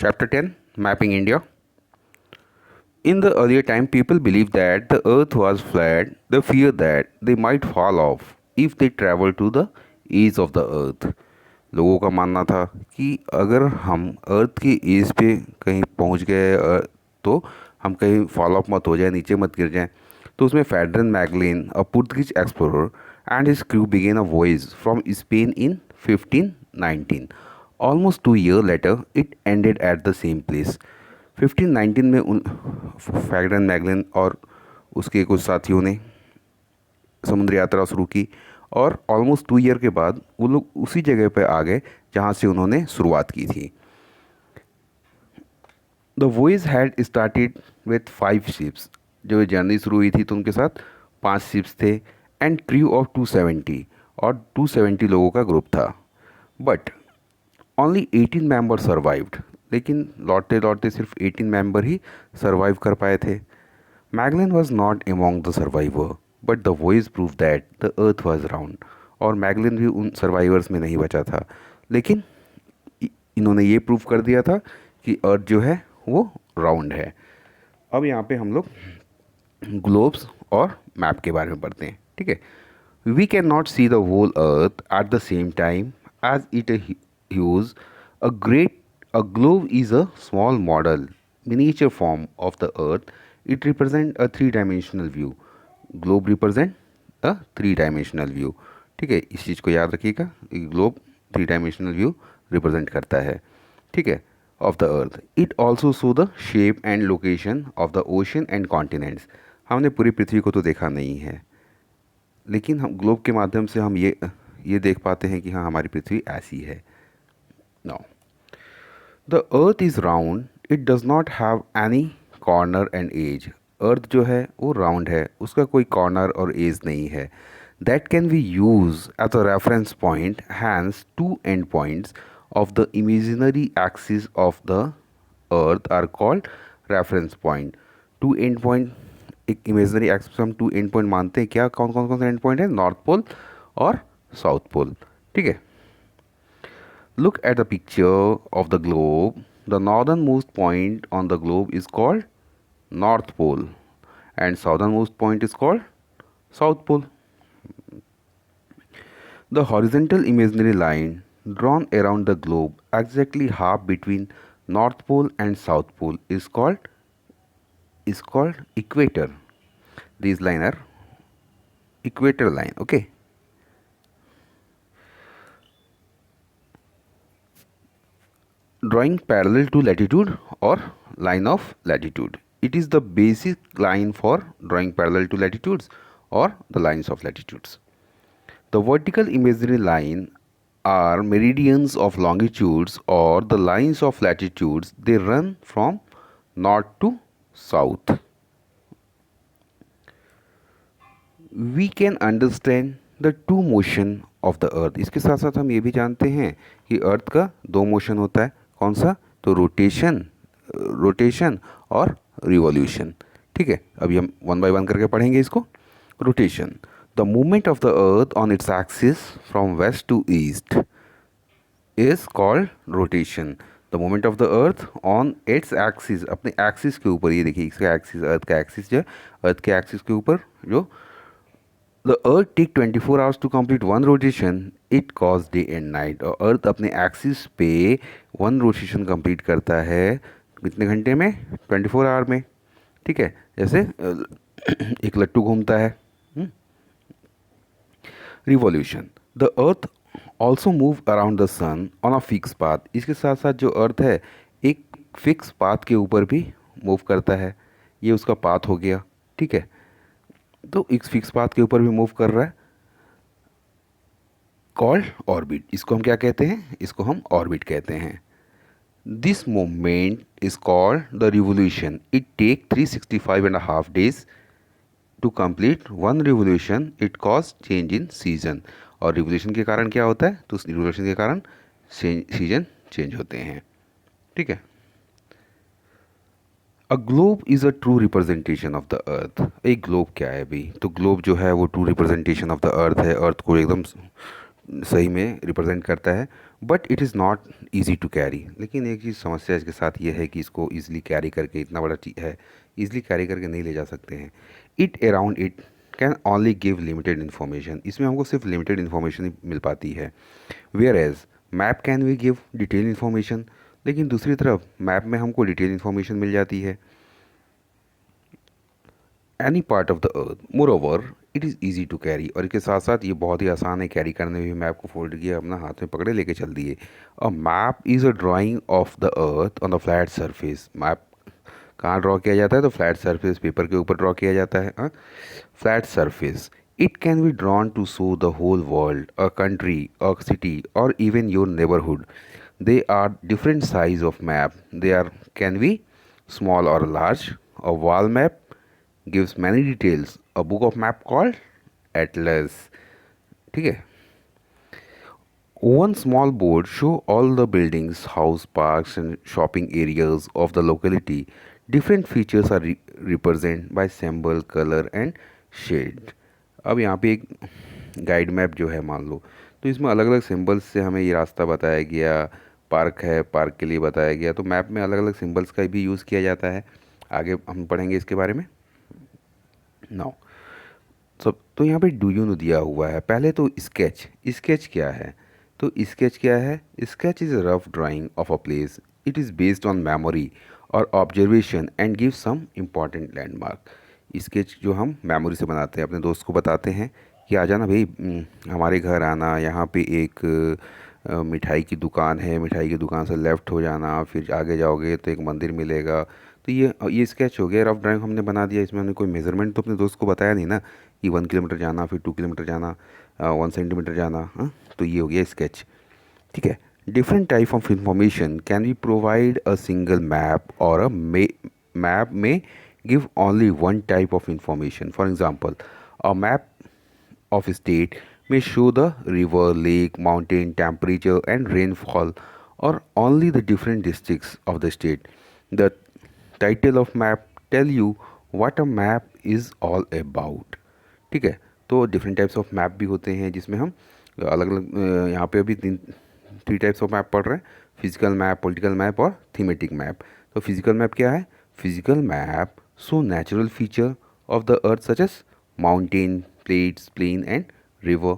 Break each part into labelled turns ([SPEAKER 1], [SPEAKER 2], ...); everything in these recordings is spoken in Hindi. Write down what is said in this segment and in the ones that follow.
[SPEAKER 1] Chapter 10, Mapping India. In the earlier time, people believed that the earth was flat. They feared that they might fall off if they traveled to the edge of the earth. लोगों का मानना था कि अगर हम अर्थ की एज पे कहीं पहुंच गए तो हम कहीं फॉल ऑफ मत हो जाए, नीचे मत गिर जाएं। तो उसमें फेडरन Magellan, a Portuguese explorer, and his crew began a voyage from Spain in 1519. Almost 2 years later, it ended at the same place. 1519 में उन फेडरन मैगलिन और उसके कुछ साथियों ने समुद्र यात्रा शुरू की और ऑलमोस्ट 2 year के बाद वो लोग उसी जगह पे आ गए जहाँ से उन्होंने शुरुआत की थी। The voyage had started with 5 ships. जो जर्नी शुरू हुई थी तो उनके साथ 5 ships थे एंड क्रू ऑफ 270, और 270 लोगों का ग्रुप था। But only 18 member survived. लेकिन लौटते लौटते सिर्फ 18 मेंबर ही सर्वाइव कर पाए थे। Magellan was not among the survivor, but the voyage prove that the earth was round. और मैगलिन भी उन सर्वाइवर्स में नहीं बचा था, लेकिन इन्होंने ये प्रूव कर दिया था कि अर्थ जो है वो राउंड है। अब यहाँ पे हम लोग ग्लोब्स और मैप के बारे में पढ़ते हैं, ठीक है। We can not see the whole earth at the same time as it huge a great. A globe is a small model, miniature form of the Earth. It represents a three-dimensional view. Globe represent a three-dimensional view. ठीक है, इस चीज़ को याद रखिएगा। Globe three dimensional view represent करता है, ठीक है, of the earth. It also show the shape and location of the ocean and continents. हमने पूरी पृथ्वी को तो देखा नहीं है, लेकिन हम ग्लोब के माध्यम से हम ये देख पाते हैं कि हाँ, हमारी पृथ्वी ऐसी है। Now the earth is round, it does not have any corner and edge. Earth जो है वो राउंड है, उसका कोई कॉर्नर और एज नहीं है. That can be use as a reference point. Hence two end points of the imaginary axis of the earth are called reference point. Two end point, एक इमेजिनरी एक्सिस हम टू एंड पॉइंट मानते हैं क्या? कौन कौन कौन से एंड पॉइंट है? नॉर्थ पोल और साउथ पोल, ठीक है। Look at the picture of the globe. The northernmost point on the globe is called North Pole and southernmost point is called South Pole. The horizontal imaginary line drawn around the globe exactly half between North Pole and South Pole is called equator. These lines are equator line, okay. Drawing parallel to latitude or line of latitude. It is the basic line for drawing parallel to latitudes or the lines of latitudes. The vertical imaginary line are meridians of longitudes or the lines of latitudes. They run from north to south. We can understand the two motion of the earth. इसके साथ साथ हम ये भी जानते हैं कि अर्थ का दो मोशन होता है। कौन सा? तो रोटेशन और रिवॉल्यूशन, ठीक है। अभी हम वन बाय वन करके पढ़ेंगे इसको। Rotation, the movement of the earth on its axis from west to east is called rotation. The movement of the earth on its axis, अपने एक्सिस के ऊपर, ये देखिए इसका एक्सिस, अर्थ का एक्सिस जो है, अर्थ के एक्सिस के ऊपर जो the earth take 24 hours to complete one rotation. It cause day and night. और अर्थ अपने एक्सिस पे वन रोटेशन कंप्लीट करता है कितने घंटे में? 24 hour में, ठीक है। जैसे एक लट्टू घूमता है। Revolution, the earth also move around the sun on a fix path. इसके साथ साथ जो अर्थ है एक फिक्स पाथ के ऊपर भी मूव करता है। ये उसका पाथ हो गया, ठीक है। तो एक फिक्स पाथ के ऊपर भी मूव कर रहा है, कॉल्ड ऑर्बिट. इसको हम क्या कहते हैं? इसको हम ऑर्बिट कहते हैं. This movement is called the revolution. It take 365.5 days to complete one revolution. It cause change in season. और रिवोल्यूशन के कारण क्या होता है? तो रिवोल्यूशन के कारण सीजन चेंज होते हैं, ठीक है। A globe is a true representation of the अर्थ. एक ग्लोब क्या है भाई? तो ग्लोब जो है वो true representation of the earth है. अर्थ को एकदम सही में रिप्रेजेंट करता है, but it is not easy to carry. लेकिन एक चीज़ समस्या इसके साथ ये है कि इसको ईजिली कैरी करके, इतना बड़ा चीज़ है, ईजिली कैरी करके नहीं ले जा सकते हैं। It around it can only give limited information, इसमें हमको सिर्फ लिमिटेड इन्फॉर्मेशन ही मिल पाती है। Where as map can we give detail information, लेकिन दूसरी तरफ मैप में हमको डिटेल इन्फॉर्मेशन मिल जाती है। Any part of the earth, moreover it is easy to carry, और इसके साथ साथ ये बहुत ही आसान है कैरी करने में भी। मैप को फोल्ड किया, अपना हाथ में पकड़े, लेके चल दिए। A map is a drying of the earth on the flat surface. Map कहाँ ड्रॉ किया जाता है? तो फ्लैट सरफेस, पेपर के ऊपर ड्रॉ किया जाता है। Flat surface, it can be drawn to show the whole world, a country, a city, और even your neighbourhood. They are different size of map, they are can be small or large. A wall map gives many details. A book of map called atlas. ठीक है। One small board show all the buildings, house, parks and shopping areas of the locality. Different features are represented by symbol, color and shade. अब यहाँ पे एक गाइड मैप जो है मान लो, तो इसमें अलग अलग सिंबल्स से हमें ये रास्ता बताया गया। पार्क है, पार्क के लिए बताया गया, तो मैप में अलग अलग सिंबल्स का भी यूज़ किया जाता है। आगे हम पढ़ेंगे इसके बारे में। नाउ सब तो यहाँ पे डू यू नो दिया हुआ है। पहले तो स्केच, स्केच क्या है? तो स्केच क्या है? Sketch is a rough drawing of a place, it is based on memory और observation and give some important landmark. Sketch जो हम मेमोरी से बनाते हैं, अपने दोस्त को बताते हैं कि आ जाना भाई, हमारे घर आना, यहाँ पे एक मिठाई की दुकान है, मिठाई की दुकान से लेफ़्ट हो जाना, फिर आगे जाओगे तो एक मंदिर मिलेगा। तो ये स्केच हो गया, रफ ड्राइंग हमने बना दिया। इसमें हमने कोई मेज़रमेंट तो अपने दोस्त को बताया नहीं ना कि 1 किलोमीटर जाना, फिर 2 किलोमीटर जाना, 1 सेंटीमीटर जाना। हाँ, तो ये हो गया स्केच। ठीक है। Different type of information can be provide a single map, और अ मैप में give only one type of information. For example, a map of state may show the river, lake, mountain, temperature and rainfall, or only the different districts of the state. The title of map tell you what a map is all about. ठीक है। तो डिफरेंट टाइप्स ऑफ मैप भी होते हैं, जिसमें हम अलग अलग, यहाँ पे अभी 3 टाइप्स ऑफ मैप पढ़ रहे हैं: फिजिकल मैप, पॉलिटिकल मैप और थीमेटिक मैप। तो फिजिकल मैप क्या है? Physical map show natural feature of the earth such as mountain, plates, plain and river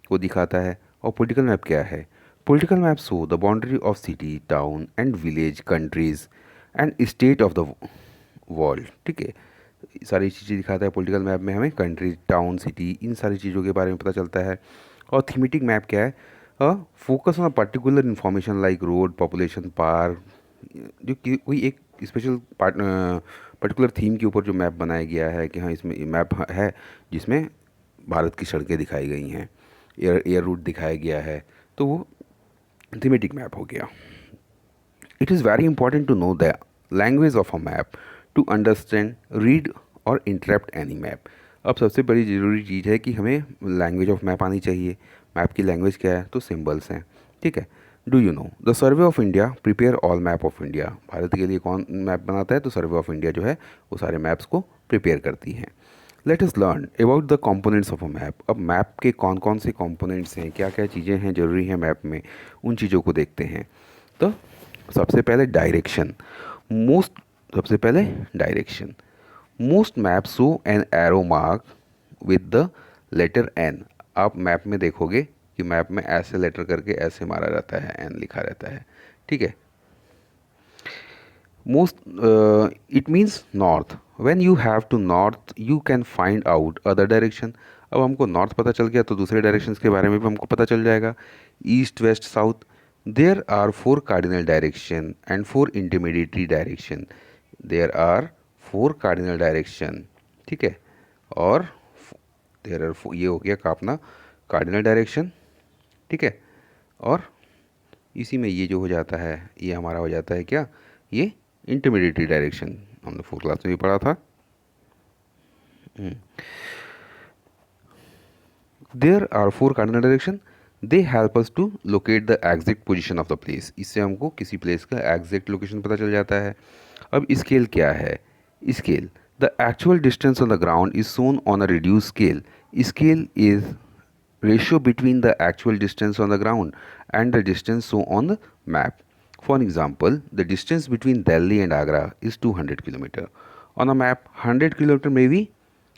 [SPEAKER 1] को दिखाता है। और पॉलिटिकल मैप क्या है? Political map show the boundary of city, town and village, countries and state of the world. ठीक है। सारी चीज़ें दिखाता है पॉलिटिकल मैप में, हमें कंट्री, टाउन, सिटी, इन सारी चीज़ों के बारे में पता चलता है। और थीमेटिक मैप क्या है? Focus on particular information like road, population, park, जो कि कोई एक स्पेशल पर्टिकुलर थीम के ऊपर जो मैप बनाया गया है कि हाँ इसमें मैप है जिसमें भारत की सड़कें दिखाई गई हैं, एयर रूट दिखाया गया है, तो वो थीमेटिक मैप हो गया। It is very important to know the language of a map to understand, read और इंटरप्ट एनी मैप। अब सबसे बड़ी ज़रूरी चीज़ है कि हमें लैंग्वेज ऑफ मैप आनी चाहिए। मैप की लैंग्वेज क्या है? तो सिंबल्स हैं। ठीक है। Do you know the survey of India prepare all map of India. Bharat के लिए कौन मैप बनाता है? तो सर्वे ऑफ इंडिया जो है वो सारे मैप्स को प्रिपेयर करती हैं। Let us learn about the components of a map. अब मैप के कौन कौन से कंपोनेंट्स हैं, क्या क्या चीज़ें हैं ज़रूरी हैं मैप में, उन चीज़ों को देखते हैं। तो सबसे पहले डायरेक्शन। मोस्ट सबसे पहले direction. Most map show an arrow mark with the letter N. आप मैप में देखोगे कि मैप में ऐसे लेटर करके ऐसे मारा रहता है, एन लिखा रहता है। ठीक है। most it means north. When you have to north you can find out other direction. अब हमको नॉर्थ पता चल गया तो दूसरे डायरेक्शंस के बारे में भी हमको पता चल जाएगा। East, west, south. There are 4 cardinal direction and 4 intermediatory direction. There are 4 cardinal direction. ठीक है। और देयर आर, ये हो गया का अपना कार्डिनल डायरेक्शन। ठीक है। और इसी में ये जो हो जाता है, ये हमारा हो जाता है क्या? ये इंटरमीडिएटरी डायरेक्शन, हमने 4 क्लास में भी पढ़ा था। There are 4 cardinal direction, they help us to locate the exact position of the place. इससे हमको किसी प्लेस का एग्जैक्ट लोकेशन पता चल जाता है। अब स्केल क्या है? Scale, the actual distance on the ground is shown on a reduce scale. Scale is ratio between the actual distance on the ground and the distance shown on the map. For example, the distance between Delhi and Agra is 200 km. On a map, 100 km may be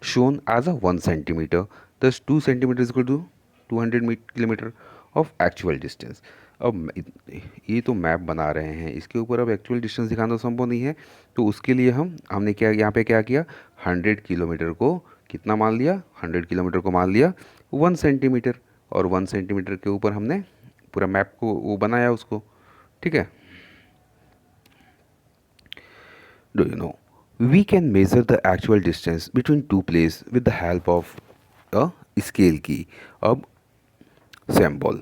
[SPEAKER 1] shown as a 1 centimeter. Thus, 2 centimeter is equal to 200 kilometre of actual distance. अब ये तो मैप बना रहे हैं, इसके ऊपर अब एक्चुअल डिस्टेंस दिखाना संभव नहीं है, तो उसके लिए हमने क्या यहाँ पे क्या किया, 100 किलोमीटर को कितना मान लिया, 100 किलोमीटर को मान लिया 1 सेंटीमीटर, और 1 सेंटीमीटर के ऊपर हमने पूरा मैप को वो बनाया उसको. ठीक है. Do you know? We can measure the actual distance between two places with the help of a scale key. अब symbol.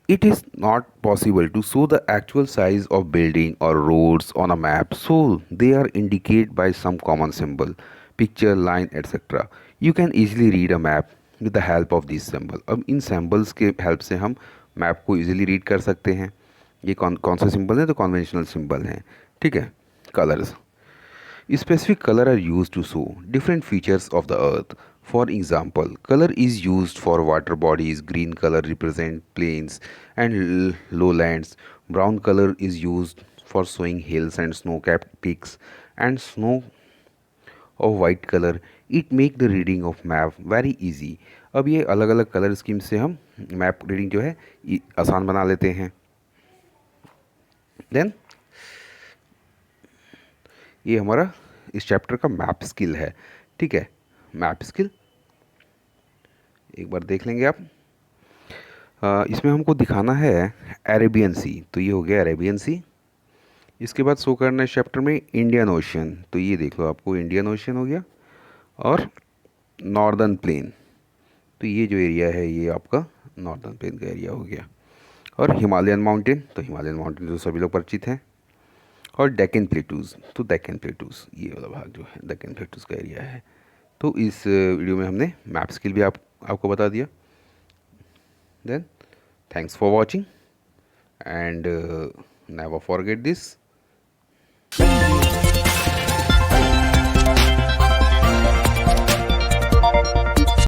[SPEAKER 1] It is not possible to show the actual size of building or roads on a map, so they are indicated by some common symbol, picture, line, etc. You can easily read a map with the help of these symbol. अब इन symbols के help से हम map को easily read कर सकते हैं. ये कौन कौन सा symbol है, तो conventional symbol हैं. ठीक है. Colors. Specific color are used to show different features of the earth. For example, color is used for water bodies, green color represent plains and lowlands, brown color is used for showing hills and snow-capped peaks, and snow of white color. It make the reading of map very easy. अब ये अलग अलग कलर स्कीम से हम मैप रीडिंग जो है आसान बना लेते हैं. देन ये हमारा इस चैप्टर का मैप स्किल है. ठीक है. मैप स्किल एक बार देख लेंगे आप. इसमें हमको दिखाना है अरेबियन सी, तो ये हो गया अरेबियन सी. इसके बाद शो करना है इस चैप्टर में इंडियन ओशन, तो ये देख लो आपको इंडियन ओशन हो गया. और नॉर्दर्न प्लेन, तो ये जो एरिया है ये आपका नॉर्दर्न प्लेन का एरिया हो गया. और हिमालयन माउंटेन, तो हिमालयन माउंटेन तो सभी लोग परिचित हैं. और डेक्कन प्लेटूज़, तो डेक्कन प्लेटूज़ ये वाला भाग जो है डेक्कन प्लेटूज़ का एरिया है. तो इस वीडियो में हमने मैप स्किल भी आपको बता दिया. Then thanks for watching and never forget this.